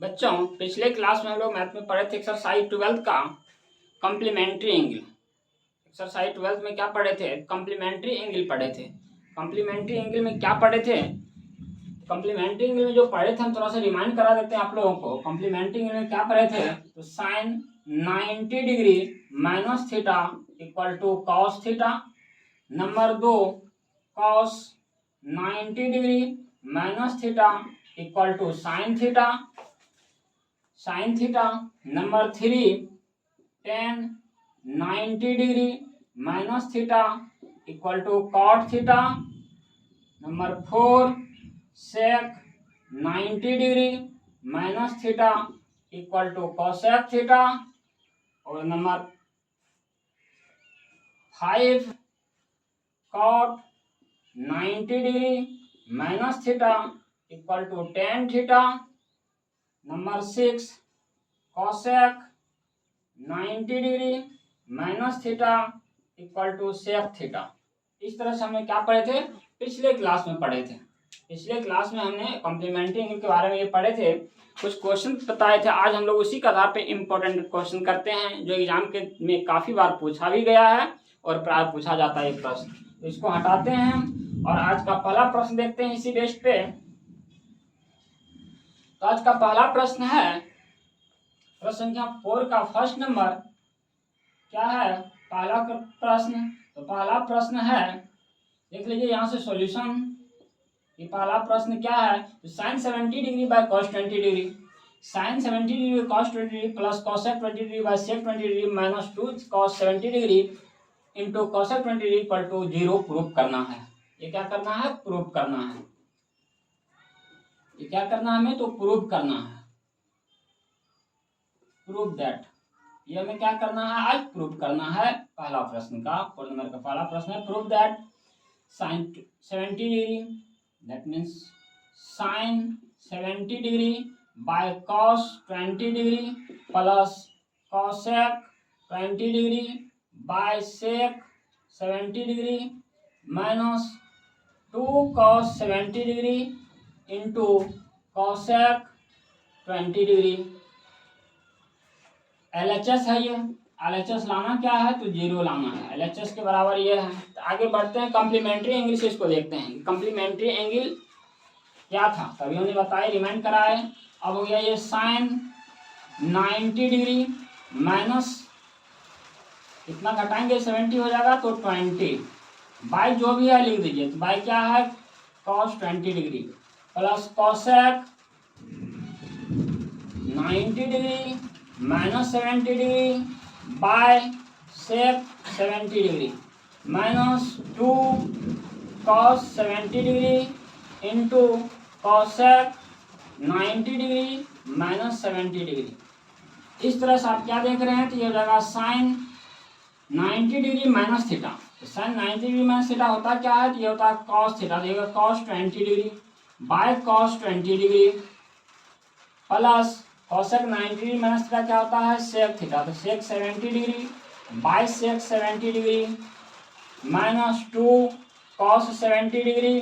बच्चों, पिछले क्लास में हम लोग मैथ में पढ़े थे एक्सरसाइज 12 का कॉम्प्लीमेंट्री एंगल। एक्सरसाइज 12 में क्या पढ़े थे? कॉम्प्लीमेंट्री एंगल पढ़े थे। कॉम्प्लीमेंट्री एंगल में क्या पढ़े थे? कॉम्प्लीमेंट्री एंगल में जो पढ़े थे हम थोड़ा सा रिमाइंड करा देते हैं आप लोगों को। कॉम्प्लीमेंट्री एंगल में क्या पढ़े थे? तो sine 90 degree minus theta equal to cos theta. Number 2, cos 90 degree minus theta equal to sine theta. Sine theta. Number 3, tan 90 degree minus theta equal to cot theta. Number 4, sec 90 degree minus theta equal to cosec theta. और number 5, cot 90 degree minus theta equal to tan theta. Number 6, cosec 90 degree minus theta equal to sec theta. इस तरह से हमने क्या पढ़े थे? पिछले class में पढ़े थे। पिछले क्लास में हमने कॉम्प्लीमेंट्री एंगल के बारे में ये पढ़े थे, कुछ क्वेश्चन बताए थे। आज हम लोग उसी के आधार पे इम्पोर्टेंट क्वेश्चन करते हैं जो एग्जाम के में काफी बार पूछा भी गया है और प्राय पूछा जाता है एक प्रश्न। तो इसको हटाते हैं और आज का पहला प्रश्न देखते हैं इसी बेस पे। तो आज का पहला प्रश्न है, प्रश्न संख्या 4 का फर्स्ट नंबर क्या है? पहला प्रश्न, तो पहला प्रश्न है, देख लीजिए यहाँ से सॉल्यूशन। ये पहला प्रश्न क्या है? तो sine 70 degree by cos 20 degree, sine 70 degree cos 20 degree plus cosec 20 degree by sec 20 degree minus 2 cos 70 degree into cosec 20 degree equal to 0 proof करना है। ये क्या करना है? प्रूफ करना है। ये क्या करना है हमें? तो प्रूफ करना है। प्रूफ दैट, ये हमें क्या करना है? आज प्रूफ करना है। पहला प्रश्न का 4 नंबर का पहला प्रश्न है, proof that sine 70 degree, that means sine 70 degree by cos 20 degree plus cosec 20 degree by sec 70 degree minus 2 cos 70 degree into cosec 20 degree. LHS है ये। LHS लाना क्या है? तो 0 लाना है। LHS के बराबर ये है। तो आगे बढ़ते हैं, कॉम्प्लीमेंट्री एंगल से इसको देखते हैं। कॉम्प्लीमेंट्री एंगल क्या था? तभी हमने बताया, रिमाइंड कराए। अब हो गया ये साइन 90 डिग्री माइनस, कितना घटाएंगे? 70 हो जाएगा तो 20 बाई जो भी है लिख दीजिए। तो बाई क्या है? Cos 20 degree plus cosec 90 degree minus 70 degree by sec 70 degree minus 2 cos 70 degree into cosec 90 degree minus 70 degree. इस तरह से आप क्या देख रहे हैं? तो ये हो जाएगा साइन 90 डिग्री माइनस थीटा। तो साइन 90 डिग्री माइनस थीटा होता क्या है? तो ये होता है कॉस थीटा। देखिएगा cos 20 degree by cos 20 degree plus cosec 90 degree minus theta क्या होता है? Sec theta. तो sec 70 degree by sec 70 degree minus 2 cos 70 degree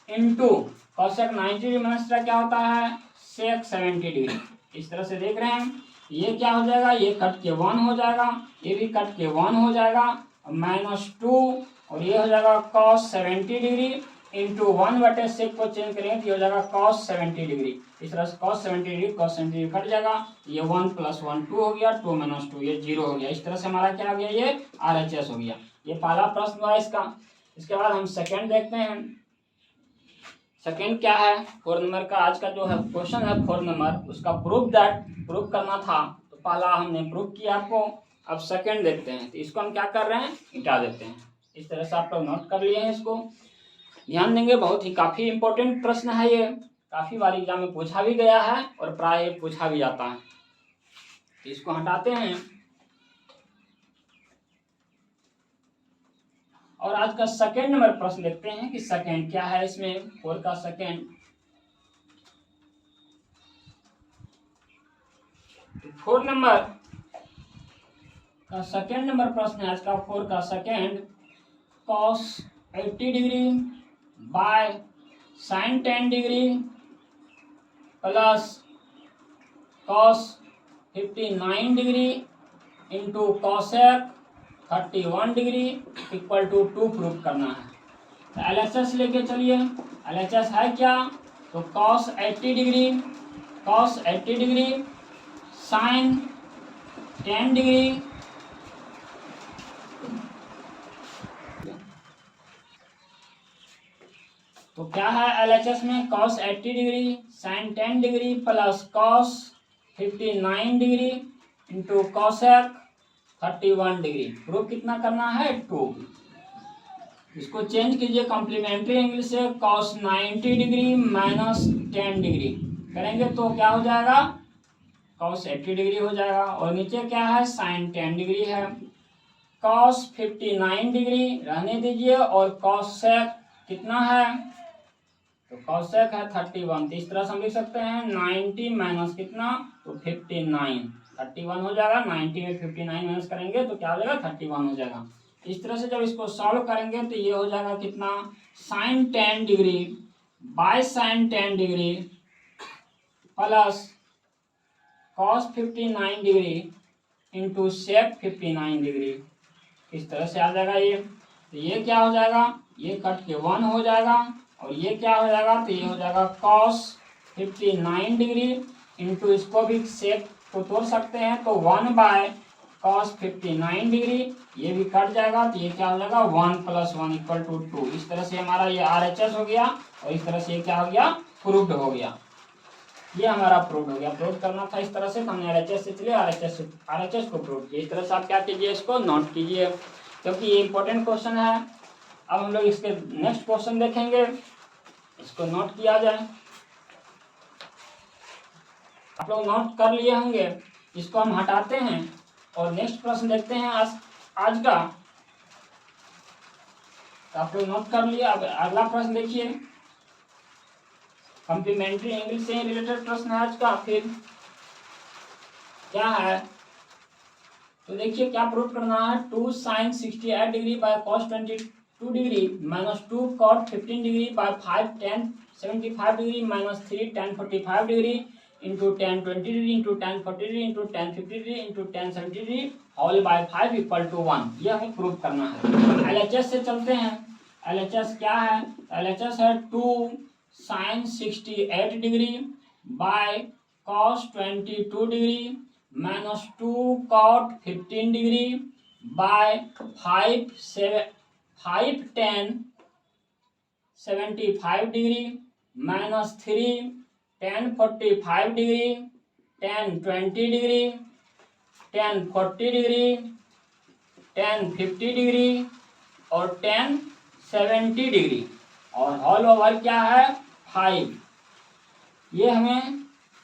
into cosec 90 degree minus theta क्या होता है? Sec 70 degree. इस तरह से देख रहे हैं। ये क्या हो जाएगा? ये कट के 1 हो जाएगा, ये भी कट के 1 हो जाएगा, माइनस 2 और ये हो जाएगा कॉस 70 डिग्री इंटू 1 सेक को चेंज करेंगे तो ये हो जाएगा कॉस 70 डिग्री। इस तरह से cos 70 degree cos 70 degree cut जाएगा। ये 1 + 1 2 हो गया, 2 - 2 ये 0 हो गया। इस तरह से हमारा क्या हो गया? ये RHS हो गया। ये पहला प्रश्न हुआ इसका। इसके बाद हम सेकेंड देखते हैं। सेकेंड क्या है? 4 नंबर का आज का जो है क्वेश्चन है 4 नंबर, उसका प्रूफ दैट, प्रूफ करना था। तो पहला हमने प्रूफ किया आपको। अब सेकेंड देखते हैं। तो इसको हम क्या कर रहे हैं? मिटा देते हैं। इस तरह से आप लोग नोट कर लिए हैं। इसको ध्यान देंगे, बहुत ही काफी इंपॉर्टेंट प्रश्न है ये। काफी बार एग्जाम में पूछा भी गया है और प्राय पूछा भी जाता है। तो इसको हटाते हैं और आज का सेकेंड नंबर प्रश्न देखते हैं कि सेकेंड क्या है इसमें। 4 का सेकेंड, 4 नंबर का सेकेंड नंबर प्रश्न है आज का 4 का second, cos 80 degree by sine 10 degree plus cos 59 degree into cosec 31 degree equal to 2 prove करना है। तो LHS लेके चलिए। LHS है क्या? तो कॉस 80 डिग्री साइन 10 डिग्री तो क्या है LHS में? Cos 80 degree sine 10 degree plus cos 59 degree into cosec 31 degree. Proof कितना करना है? 2। इसको चेंज कीजिए कॉम्प्लीमेंट्री एंगल से। कॉस 90 डिग्री माइनस 10 डिग्री करेंगे तो क्या हो जाएगा? कॉस 80 डिग्री हो जाएगा। और नीचे क्या है? साइन 10 डिग्री है। कॉस 59 डिग्री रहने दीजिए और कॉसेक कितना है? तो कॉसेक है 31। तो इस तरह से हम लिख सकते हैं 90 माइनस कितना? तो 59। 31 हो जाएगा। 90 में 59 माइनस करेंगे तो क्या हो जाएगा? 31 हो जाएगा। इस तरह से जब इसको सॉल्व करेंगे तो ये हो जाएगा कितना? Sine 10 degree by sine 10 degree plus cos 59 degree into sec 59 degree. इस तरह से आ जाएगा ये। तो ये क्या हो जाएगा? ये कट के 1 हो जाएगा। और ये क्या हो जाएगा? तो ये हो जाएगा कॉस 59 डिग्री इंटू इसको भी सेक को तोड़ सकते हैं तो 1 बाय कॉस 59 डिग्री। ये भी कट जाएगा तो ये क्या हो जाएगा? 1 + 1 = 2। इस तरह से हमारा ये RHS हो गया। और इस तरह से क्या हो गया? प्रूव्ड हो गया। ये हमारा प्रूव हो गया। प्रूव करना था इस तरह से, हमने RHS से चलिए RHS को प्रूव किया। इस तरह से आप क्या कीजिए? इसको नोट कीजिए क्योंकि ये इंपॉर्टेंट क्वेश्चन है। अब हम लोग इसके नेक्स्ट क्वेश्चन देखेंगे। इसको नोट किया जाए। आप लोग नोट कर लिए होंगे। इसको हम हटाते हैं और नेक्स्ट प्रश्न देखते हैं आज का। तो आप लोग नोट कर लिए। अब अगला प्रश्न देखिए। कॉम्प्लीमेंट्री एंगल से रिलेटेड प्रश्न है आज का। फिर क्या है? तो देखिए क्या प्रूव करना है। 2 sin 68 degree by cos 22 degree minus 2 cot 15 degree by 5 tan 75 degree minus 3 tan 45 degree into tan 20 degree into tan 40 degree into tan 50 degree into tan 70 degree whole by 5 = 1। ये हमें प्रूव करना है। LHS से चलते हैं। LHS क्या है? LHS है 2 sin 68 degree by cos 22 degree minus 2 cot 15 degree by 5 tan 75 degree minus 3 tan 45 degree tan 20 degree tan 40 degree tan 50 degree और tan 70 डिग्री और होल ओवर क्या है? 5। ये हमें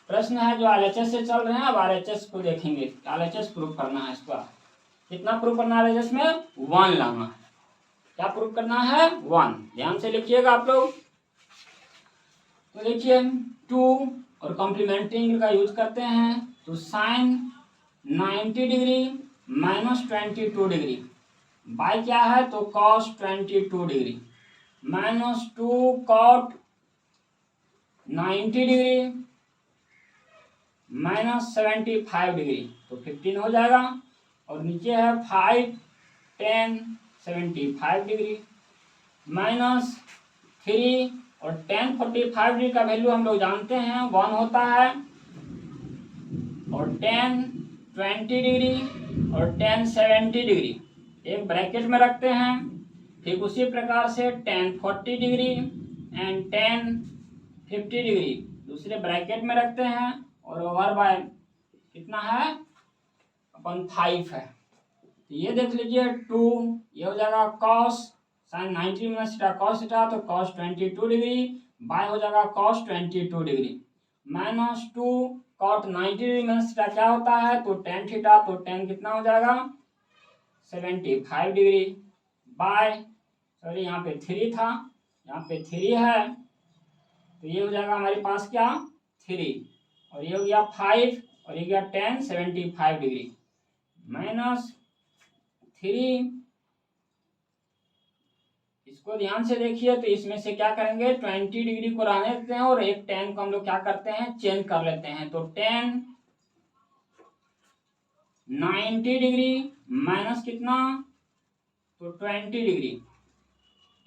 प्रश्न है जो RHS से चल रहे हैं। अब RHS को देखेंगे। RHS प्रूव करना है। इसका कितना प्रूव करना है? RHS में 1 लाना है। क्या प्रूव करना है? 1। ध्यान से लिखिएगा आप लोग। तो देखिए 2 और कॉम्प्लीमेंट्री एंगल का यूज करते हैं तो sine 90 degree minus 22 degree by क्या है? तो cos 22 degree minus 2 cot 90 degree minus 75 degree तो 15 हो जाएगा। और नीचे है 5 tan 75 डिग्री माइनस 3 और tan 45 डिग्री का वैल्यू हम लोग जानते हैं 1 होता है। और tan 20 डिग्री और tan 70 डिग्री एक ब्रैकेट में रखते हैं। ठीक उसी प्रकार से tan 40 degree and tan 50 degree दूसरे ब्रैकेट में रखते हैं और ओवर बाय कितना है? अपन 5 है। तो ये देख लीजिए 2 ये हो जाएगा cos sin 90 minus theta cos theta तो cos 22 डिग्री बाय हो जाएगा cos 22 degree minus 2 cot 90 degree minus theta क्या होता है? तो tan थीटा तो tan कितना हो जाएगा? 75 डिग्री बाय सॉरी यहाँ पे 3 था, यहाँ पे 3 है तो ये हो जाएगा हमारे पास क्या? 3 और ये हो गया 5 और ये गया tan 75 डिग्री माइनस 3। इसको ध्यान से देखिए तो इसमें से क्या करेंगे? 20 डिग्री को रहने देते हैं और एक tan को हम लोग क्या करते हैं? चेंज कर लेते हैं। तो tan 90 डिग्री माइनस कितना, तो 20 degree.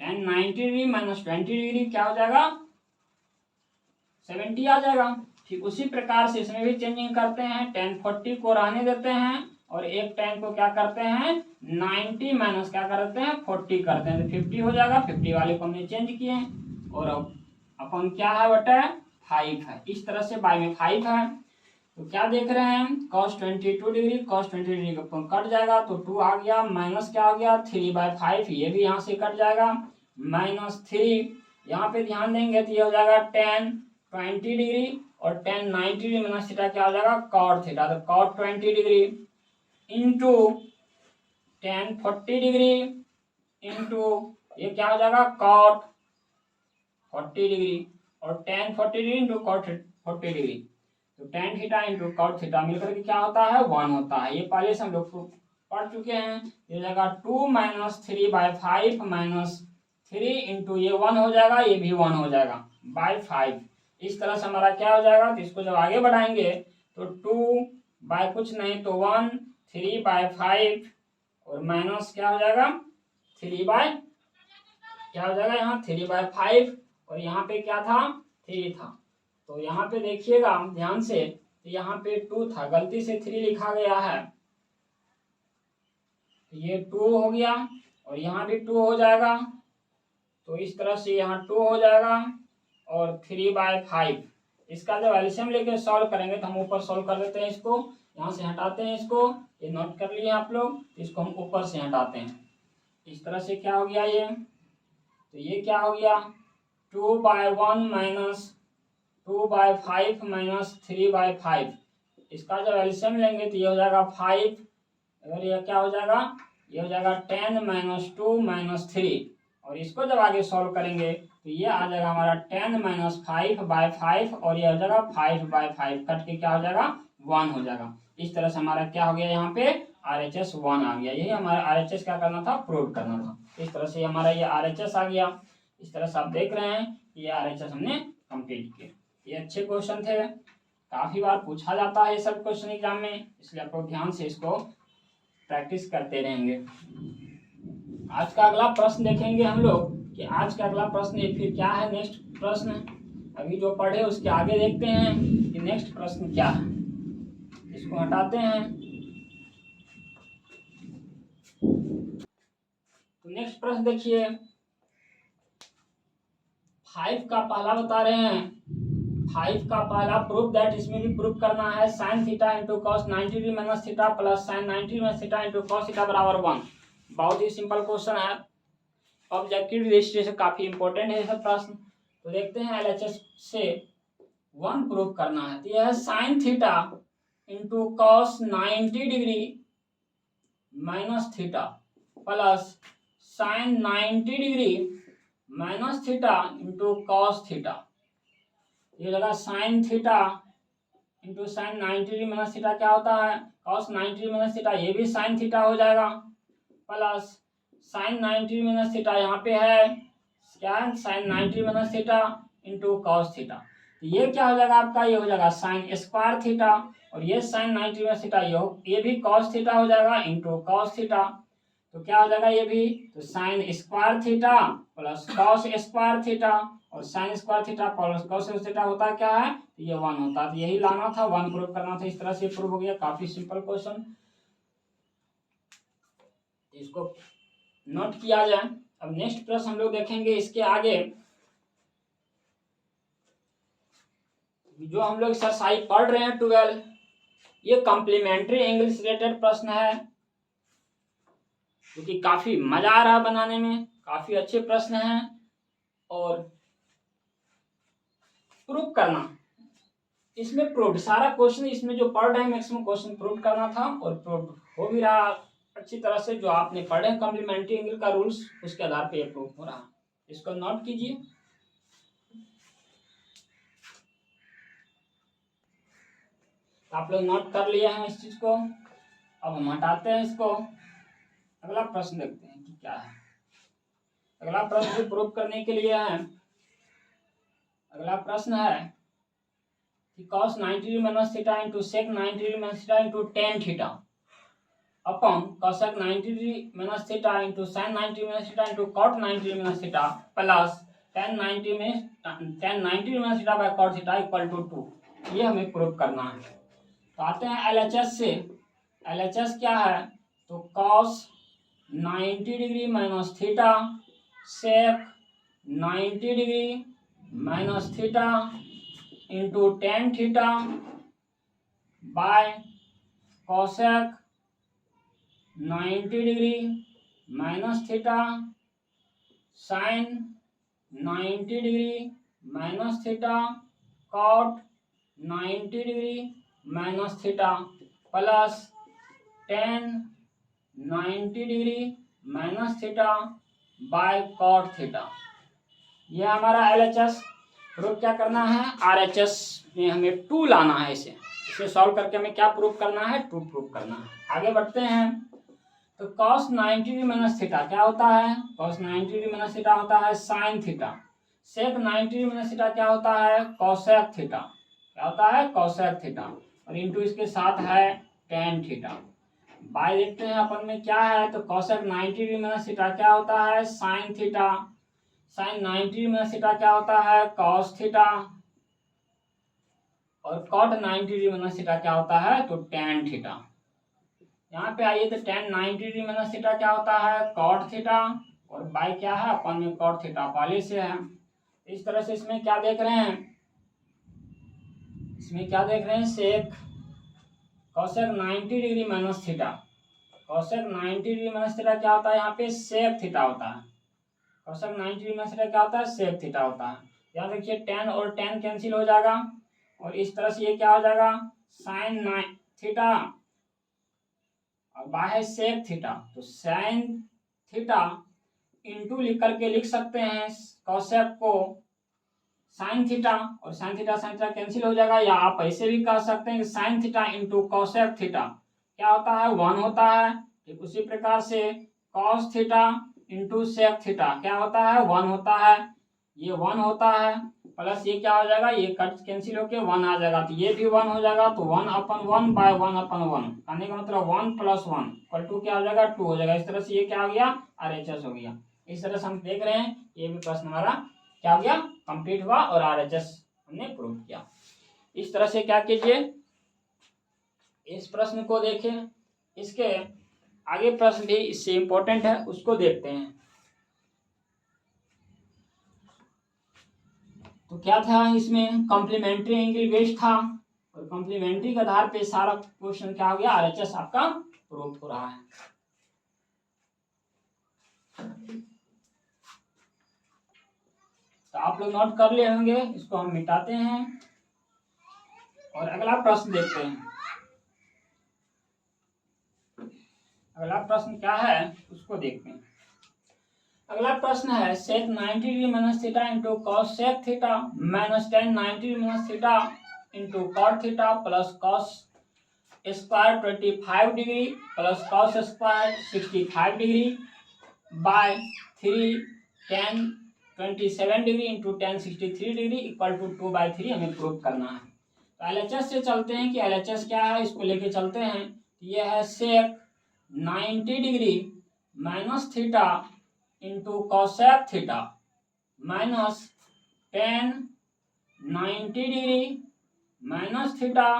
tan 90 degree minus 20 degree क्या हो जाएगा, 70 आ जाएगा। ठीक उसी प्रकार से इसमें भी चेंजिंग करते हैं, tan 40 को रहने देते हैं और एक tan को क्या करते हैं 90 माइनस क्या करते हैं 40 करते हैं, तो 50 हो जाएगा। 50 वाले को हमने चेंज किए और अब अपन क्या है बटा 5 है। इस तरह से बाय में 5 है, तो क्या देख रहे हैं cos 22 डिग्री, cos 20 डिग्री का कट जाएगा तो 2 आ गया, माइनस क्या हो गया 3/5, ये भी यहाँ से कट जाएगा, -3। यहाँ पे ध्यान देंगे तो ये हो जाएगा tan 20 डिग्री और tan 90 डिग्री माइनस थीटा क्या हो जाएगा cot थीटा, तो cot 20 degree into tan 40 degree into ये क्या हो जाएगा cot 40 डिग्री और tan 40 degree into cot 40 degree, तो tan theta into cot theta मिलकर के क्या होता है 1 होता है। ये पहले से हम लोग पढ़ चुके हैं। ये हो जाएगा 2 माइनस 3/5 माइनस 3 इंटू ये 1 हो जाएगा, ये भी 1 हो जाएगा बाय 5। इस तरह से हमारा क्या हो जाएगा, तो इसको जब आगे बढ़ाएंगे तो 2 बाय कुछ नहीं तो 1, 3/5 और माइनस क्या हो जाएगा 3 बाय क्या हो जाएगा यहाँ 3/5 और यहाँ पे क्या था 3 था, तो यहाँ पे देखिएगा ध्यान से, तो यहाँ पे 2 था, गलती से 3 लिखा गया है, तो ये 2 हो गया और यहाँ भी 2 हो जाएगा, तो इस तरह से यहाँ 2 हो जाएगा और 3/5। इसका जब एलसीएम लेके सॉल्व करेंगे तो हम ऊपर सॉल्व कर देते हैं, इसको यहाँ से हटाते हैं, इसको ये नोट कर लिए आप लोग, इसको हम ऊपर से हटाते हैं। इस तरह से क्या हो गया ये, तो ये क्या हो गया 2/1 माइनस 2/5 माइनस 3/5। इसका जब एलसीएम लेंगे तो ये हो जाएगा 5, अगर ये क्या हो जाएगा ये हो जाएगा 10 माइनस 2 माइनस 3 और इसको जब आगे सॉल्व करेंगे तो ये आ जाएगा हमारा 10 माइनस 5/5 और ये हो जाएगा 5/5 कट के क्या हो जाएगा 1 हो जाएगा। इस तरह से हमारा क्या हो गया यहाँ पे RHS 1 आ गया। यही हमारा RHS क्या करना था प्रूव करना था। इस तरह से हमारा ये RHS आ गया। इस तरह से आप देख रहे हैं ये RHS हमने कंप्लीट किया। ये अच्छे क्वेश्चन थे, काफी बार पूछा जाता है ये सब क्वेश्चन एग्जाम में, इसलिए आप लोग ध्यान से इसको प्रैक्टिस करते रहेंगे। आज का अगला प्रश्न देखेंगे हम लोग कि आज का अगला प्रश्न ये फिर क्या है, नेक्स्ट प्रश्न अभी जो पढ़े उसके आगे देखते हैं कि नेक्स्ट प्रश्न क्या है। इसको हटाते हैं, तो नेक्स्ट प्रश्न देखिए 5 का पहला बता रहे हैं, 5 का पहला प्रूफ दैट, इसमें भी प्रूफ करना है sin theta into cos 90 degree minus theta plus sin 90 degree minus theta into cos theta बराबर 1। बहुत ही सिंपल क्वेश्चन है, ऑब्जेक्टिव दृष्टि से काफी इंपॉर्टेंट है यह प्रश्न। तो देखते हैं एलएचएस से 1 प्रूफ करना है, तो यह है sin theta into cos 90 degree minus theta plus sin 90 degree minus theta into cos theta. ये लगा sine theta into sine 90 degree minus theta क्या होता है कॉस 90 डिग्री माइनस थीटा, ये भी साइन थीटा हो जाएगा plus sine 90 degree minus theta यहाँ पे है क्या है sine 90 degree minus theta into cos theta. तो ये क्या हो जाएगा आपका, ये हो जाएगा साइन स्क्वायर थीटा और ये साइन 90 डिग्री माइनस थीटा ये भी कॉस थीटा हो जाएगा इंटू कॉस थीटा। तो क्या हो जाएगा ये भी, तो sine square theta plus cos square theta और sine square theta plus cos theta होता है क्या है, तो ये 1 होता है। तो यही लाना था, 1 प्रूव करना था। इस तरह से प्रूव हो गया, काफी सिंपल क्वेश्चन, इसको नोट किया जाए। अब नेक्स्ट प्रश्न हम लोग देखेंगे इसके आगे, जो हम लोग एक्सरसाइज पढ़ रहे हैं 12, ये कॉम्प्लीमेंट्री इंग्लिश रिलेटेड प्रश्न है क्योंकि काफी मजा आ रहा है बनाने में, काफी अच्छे प्रश्न हैं और प्रूफ करना इसमें प्रूफ सारा क्वेश्चन इसमें जो पढ़ रहे हैं मैक्सिमम क्वेश्चन प्रूफ करना था और प्रूफ हो भी रहा अच्छी तरह से। जो आपने पढ़े हैं कॉम्प्लीमेंट्री इंग्लिश का रूल्स उसके आधार पे ये प्रूफ हो रहा, इसको नोट कीजिए। आप लोग नोट कर लिए हैं इस चीज को, अब हम हटाते हैं इसको। अगला प्रश्न देखते हैं कि क्या है। अगला प्रश्न प्रूफ करने के लिए है, अगला प्रश्न है कि cos 90 degree minus theta into sec 90 degree minus theta into tan theta upon cosec 90 degree minus theta into sine 90 minus theta into cot 90 minus theta plus tan 90 minus theta by cot theta equal to 2। ये हमें prove करना है। तो आते हैं LHS से। LHS क्या है? तो cos 90 degree minus theta sec 90 degree minus theta into tan theta by cosec 90 degree minus theta sine 90 degree minus theta cot 90 degree minus theta plus tan 90 degree minus theta by cot theta. यह हमारा LHS. Proof क्या करना है? RHS में हमें 2 लाना है। इसे सॉल्व करके हमें क्या प्रूफ करना है? 2 प्रूफ करना है। आगे बढ़ते हैं। तो cos 90 डिग्री माइनस थीटा क्या होता है? cos 90 डिग्री माइनस थीटा होता है sine theta. sec 90 degree minus theta क्या होता है? cosec theta. क्या होता है? cosec theta. और इंटू इसके साथ है tan थीटा। बाय देखते हैं अपन में क्या है। तो cosec 90 डिग्री माइनस थीटा क्या होता है? Sine theta. Sine 90 degree minus theta क्या होता है? cos theta. और cot 90 डिग्री माइनस थीटा क्या होता है? तो tan थीटा। यहाँ पे आइए तो tan 90 डिग्री माइनस थीटा क्या होता है? cot theta. और बाय क्या है? अपन में cot थीटा पहले से है। इस तरह से इसमें क्या देख रहे हैं? इसमें क्या देख रहे हैं? sec cosec 90 degree minus theta. cosec 90 degree minus theta क्या होता है? यहाँ पे sec थीटा होता है। cosec 90 डिग्री माइनस थीटा क्या होता है? sec थीटा होता है। यहाँ देखिए tan और tan कैंसिल हो जाएगा और इस तरह से ये क्या हो जाएगा? साइन थीटा और बाय सेक थीटा। तो साइन थीटा इंटू लिख करके लिख सकते हैं कॉसेक को साइन थीटा और साइन थीटा कैंसिल हो जाएगा। या आप ऐसे भी कह सकते हैं कि sine theta into cosec theta क्या होता है? 1 होता है। ठीक उसी प्रकार से cos theta into sec theta क्या होता है? 1 होता है। ये 1 होता है प्लस ये क्या हो जाएगा? ये कट कैंसिल होके 1 आ जाएगा। तो ये भी 1 हो जाएगा। तो 1/1 बाय 1/1 कहने का मतलब 1 + 1 इक्वल टू क्या हो जाएगा? 2 हो जाएगा। इस तरह से ये क्या हो गया? आरएचएस हो गया। इस तरह से हम देख रहे हैं ये भी प्रश्न हमारा क्या हो गया? कंप्लीट हुआ और आरएचएस हमने प्रूव किया। इस तरह से क्या कीजिए, इस प्रश्न को देखें। इसके आगे प्रश्न भी इससे इंपॉर्टेंट है, उसको देखते हैं। तो क्या था इसमें? कॉम्प्लीमेंट्री एंगल बेस्ड था और कॉम्प्लीमेंट्री के आधार पे सारा क्वेश्चन क्या हो गया? आरएचएस आपका प्रूव हो रहा है। तो आप लोग नोट कर लिए होंगे। इसको हम मिटाते हैं और अगला प्रश्न देखते हैं। अगला प्रश्न क्या है उसको देखते हैं। अगला प्रश्न है sec 90 degree minus theta into cos sec theta minus tan 90 degree minus theta into cot theta plus cos square 25 degree plus cos square 65 degree by 3 tan 27 degree into tan 63 degree equal to 2/3 हमें prove करना है। तो LHS से चलते हैं कि LHS क्या है, इसको लेके चलते हैं। यह है sec 90 degree minus theta into cosec theta minus tan 90 degree minus theta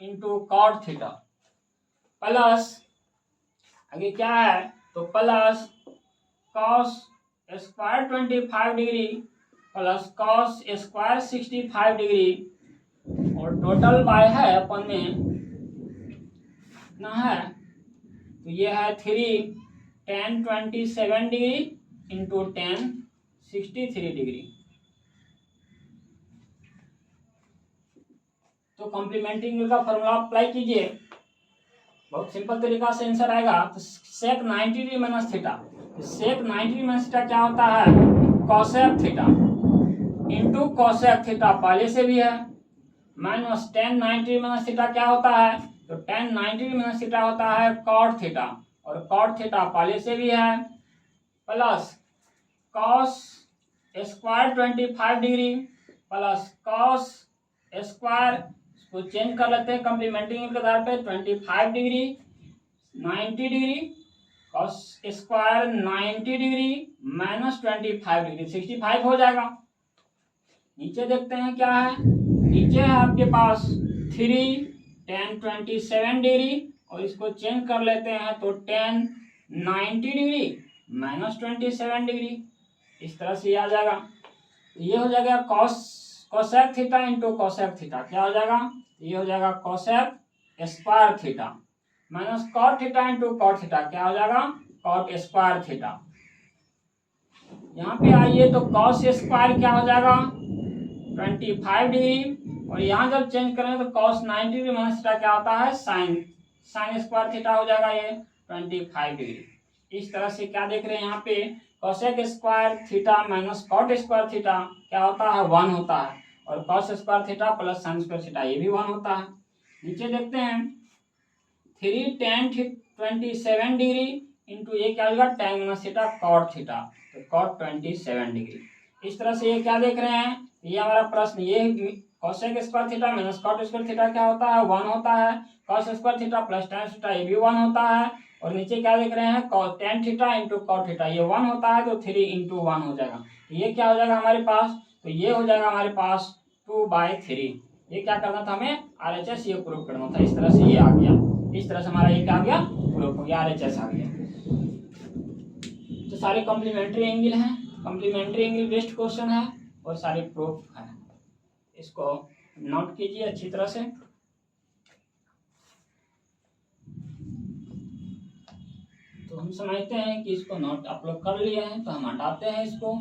into cot theta plus आगे क्या है? तो plus cos square 25 degree plus cos square 65 degree और टोटल बाय है अपन में कितना है? तो ये है 3 tan 27 degree into tan 63 degree. तो कॉम्प्लीमेंटिंग का फॉर्मूला अप्लाई कीजिए, बहुत सिंपल तरीका से आंसर आएगा। तो सेक 90 डिग्री माइनस थीटा, सेक 90 डिग्री माइनस थीटा क्या होता है? Cosec theta into cosec theta पहले से भी है minus tan 90 degree minus theta क्या होता है? तो tan 90 डिग्री माइनस थीटा होता है कॉट थीटा और कॉट थीटा पहले से भी है plus cos square 25 degree plus cos square, इसको चेंज कर लेते हैं कॉम्प्लीमेंटिंग के आधार पे 25 degree 90 degree, cos square 90 degree minus 25 degree, 65 हो जाएगा। नीचे देखते हैं क्या है, नीचे है आपके पास 3 tan 27 डिग्री, और इसको चेंज कर लेते हैं तो tan 90 डिग्री माइनस 27 डिग्री, इस तरह से आ जाएगा। ये हो जाएगा cosec theta into cosec theta, क्या हो जाएगा, ये हो जाएगा cosec square theta minus cot theta into cot theta, क्या हो जाएगा, कॉट स्क्वायर थीटा। यहाँ पे आइए तो कॉस स्क्वायर क्या हो जाएगा 25 डिग्री, और यहाँ जब चेंज करें तो कॉस 90 डिग्री माइनस थीटा क्या होता है साइन स्क्वायर थीटा हो जाएगा ये 25 डिग्री। इस तरह से क्या देख रहे हैं यहाँ पे, cosec square theta minus cot square theta क्या होता है 1 होता है, और cos square theta plus sine square theta ये भी 1 होता है। नीचे देखते हैं 3 tan 27 डिग्री इंटू ये क्या होगा tan minus theta cot theta, तो कॉट 27 डिग्री। इस तरह से ये क्या देख रहे हैं, ये हमारा प्रश्न, ये cosec square theta minus cot square theta क्या होता है 1 होता है, cos square theta plus tan theta ये भी 1 होता है, और नीचे क्या देख रहे हैं tan theta into cot theta ये 1 होता है, तो 3 इंटू 1 हो जाएगा, तो ये क्या हो जाएगा हमारे पास, तो ये हो जाएगा हमारे पास 2/3। ये क्या करना था हमें RHS ये प्रूव करना था, इस तरह से ये आ गया, इस तरह से हमारा ये क्या आ गया प्रूफ हो गया, RHS आ गया। तो सारे कॉम्प्लीमेंट्री एंगल हैं, कॉम्प्लीमेंट्री एंगल बेस्ड क्वेश्चन है और सारे प्रूफ है, इसको नोट कीजिए अच्छी तरह से। तो हम समझते हैं कि इसको नोट आप लोग कर लिए हैं, तो हम हटाते हैं इसको।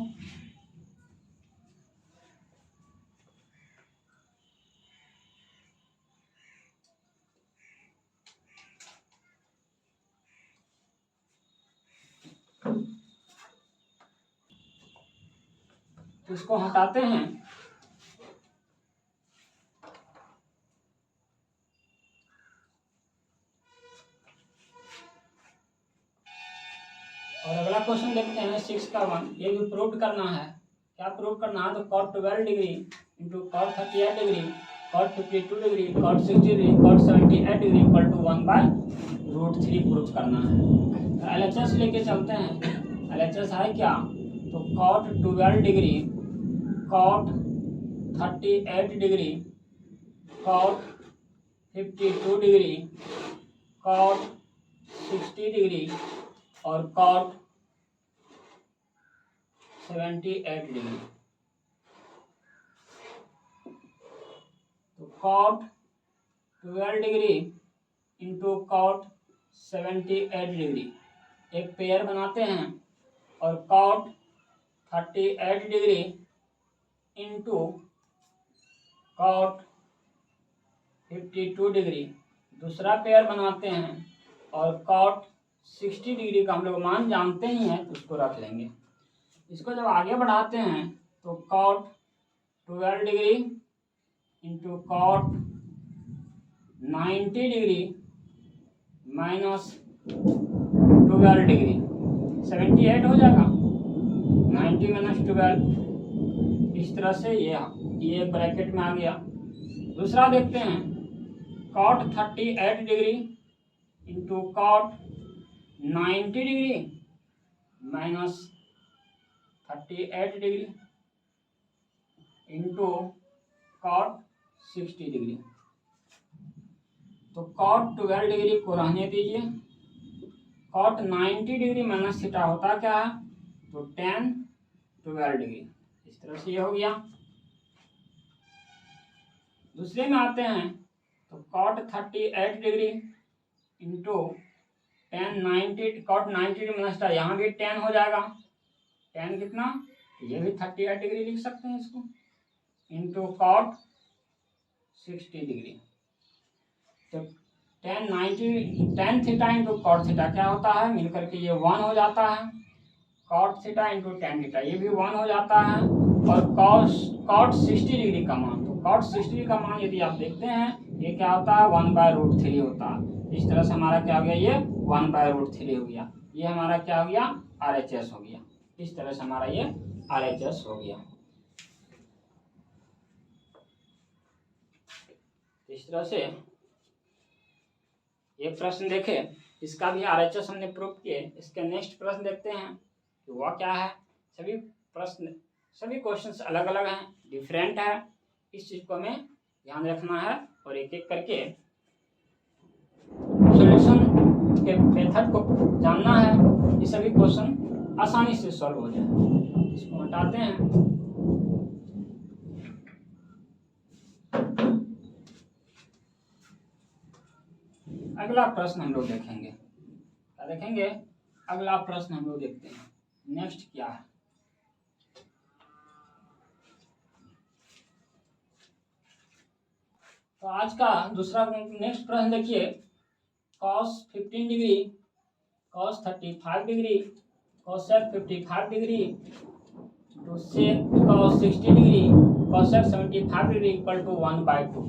तो इसको हटाते हैं, और अगला क्वेश्चन देखते हैं 6 का 1। ये भी प्रूव करना है, क्या प्रूव करना है, तो cot 12 degree into cot 38 degree cot 52 degree cot 60 degree cot 78 degree equal to 1/√3 prove करना है। LHS लेके चलते हैं, LHS है क्या, तो cot 12 degree cot 38 degree cot 52 degree cot 60 degree और cot 78 डिग्री। तो cot 12 degree into cot 78 degree एक पेयर बनाते हैं, और cot 38 degree into cot 52 degree दूसरा पेयर बनाते हैं, और cot 60 डिग्री का हम लोग मान जानते ही हैं तो उसको रख लेंगे। इसको जब आगे बढ़ाते हैं तो cot 12 degree into cot 90 degree minus 12 degree 78 हो जाएगा, 90 माइनस 12, इस तरह से ये ब्रैकेट में आ गया। दूसरा देखते हैं cot 38 degree into cot 90 degree minus 38 degree into cot 60 degree. तो cot 12 डिग्री को रहने दीजिए, cot 90 डिग्री माइनस थीटा होता क्या है, तो tan 12 डिग्री, इस तरह से ये हो गया। दूसरे में आते हैं तो cot 38 degree into tan 90 cot 90 degree minus theta, यहाँ भी tan हो जाएगा, tan कितना, ये भी 38 डिग्री लिख सकते हैं इसको, इंटू cot 60 डिग्री। तो tan theta into cot theta क्या होता है, मिलकर के ये 1 हो जाता है, cot theta into tan theta ये भी 1 हो जाता है, और cot 60 डिग्री का मान, तो cot 60 डिग्री का मान यदि आप देखते हैं ये क्या होता है 1/√3 होता है। इस तरह से हमारा क्या हो गया, ये 1/√3 हो गया, ये हमारा क्या हो गया RHS हो गया, इस तरह से हमारा ये RHS हो गया। इस तरह से एक प्रश्न देखें, इसका भी RHS हमने प्रूव किए। इसके नेक्स्ट प्रश्न देखते हैं कि वह क्या है। सभी क्वेश्चंस अलग अलग हैं, डिफरेंट है, इस चीज़ को हमें ध्यान रखना है और एक एक करके सॉल्यूशन के मेथड को जानना है कि सभी क्वेश्चन आसानी से सॉल्व हो जाए। इसको हटाते हैं। अगला प्रश्न हम लोग देखेंगे, क्या देखेंगे? अगला प्रश्न हम लोग देखते हैं नेक्स्ट क्या है। तो आज का दूसरा नेक्स्ट प्रश्न देखिए, cos 15 degree, cos 35 degree, cosec 55 degree to sec cos 60 degree, cosec 75 degree equal to 1/2।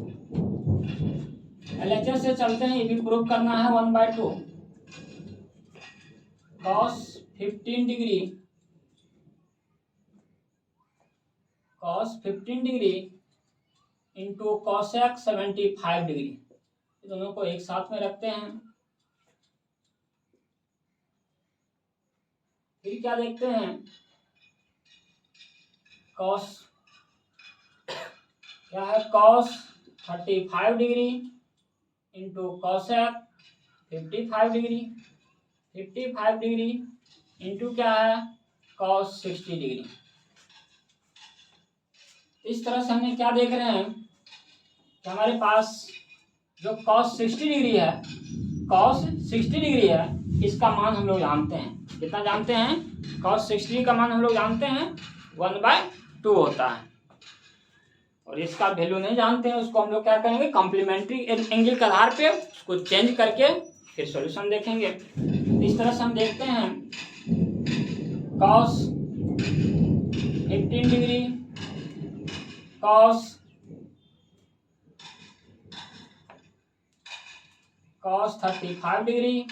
LHS से चलते हैं, ये भी प्रूव करना है 1/2। cos 15 degree, cos 15 degree into cosec 75 degree, दोनों को एक साथ में रखते हैं। फिर क्या देखते हैं, cos क्या है, cos 35 degree into cosec 55 degree, 55 degree into क्या है, cos 60 डिग्री। इस तरह से हमने क्या देख रहे हैं कि हमारे पास जो cos 60 डिग्री है, cos 60 डिग्री है, इसका मान हम लोग जानते हैं। कितना जानते हैं? cos 60 डिग्री का मान हम लोग जानते हैं 1/2 होता है। और इसका वैल्यू नहीं जानते हैं, उसको हम लोग क्या करेंगे, कॉम्प्लीमेंट्री एंगल के आधार पे उसको चेंज करके फिर सॉल्यूशन देखेंगे। इस तरह से हम देखते हैं cos 15 डिग्री, cos 35 डिग्री,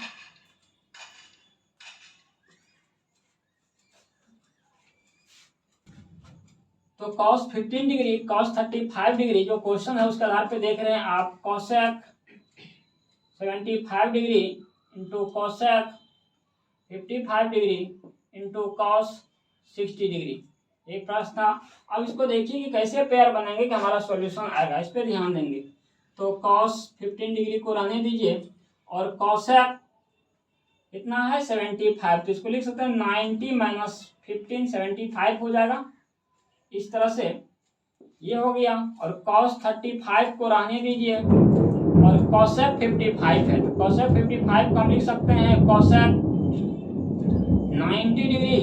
तो cos 15 डिग्री, cos 35 डिग्री जो क्वेश्चन है उसके आधार पे देख रहे हैं आप, cosec 75 degree into cosec 55 degree into cos 60 degree, एक प्रश्न था। अब इसको देखिए कि कैसे पेयर बनेंगे कि हमारा सॉल्यूशन आएगा, इस पर ध्यान देंगे। तो cos 15 डिग्री को रहने दीजिए और cosec कितना है 75, तो इसको लिख सकते हैं 90 माइनस 15, 75 हो जाएगा। इस तरह से ये हो गया। और cos 35 को रहने दीजिए और cosec 55 है, तो cosec 55 को हम लिख सकते हैं cosec 90 डिग्री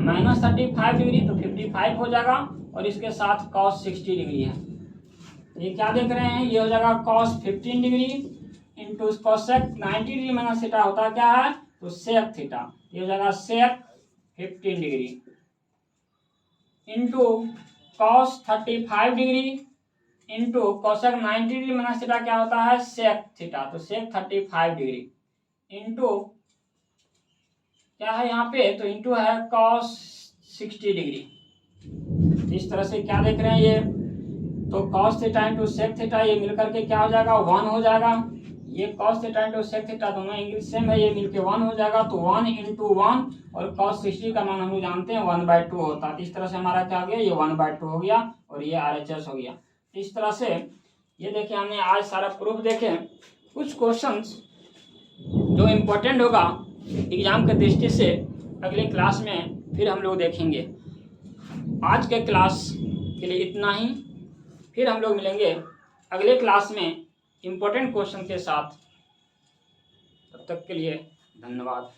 माइनस 35 डिग्री, तो 55 हो जाएगा। और इसके साथ cos 60 डिग्री है, ये क्या देख रहे हैं, ये हो जाएगा cos 15 degree into cosec 90 degree minus theta होता है क्या है, तो sec थीटा, ये हो जाएगा sec 15 degree into cos 35 degree into cosec 90 degree minus theta क्या होता है, sec थीटा, तो sec 35 डिग्री इंटू क्या है यहाँ पे, तो इंटू है cos 60 डिग्री। इस तरह से क्या देख रहे हैं ये, तो cos theta into sec theta, ये मिलकर के क्या हो जाएगा, 1 हो जाएगा। ये cos theta into sec theta दोनों एंगल सेम है, ये मिलके 1 हो जाएगा, तो 1 इंटू 1 और cos 60 का मान हम लोग जानते हैं 1/2 होता है। इस तरह से हमारा क्या हो गया, ये 1/2 हो गया और ये RHS हो गया। इस तरह से ये देखिए हमने आज सारा प्रूफ देखे। कुछ क्वेश्चंस जो इम्पोर्टेंट होगा एग्जाम के दृष्टि से अगले क्लास में फिर हम लोग देखेंगे। आज के क्लास के लिए इतना ही, फिर हम लोग मिलेंगे अगले क्लास में इम्पोर्टेंट क्वेश्चन के साथ। तब तक के लिए धन्यवाद।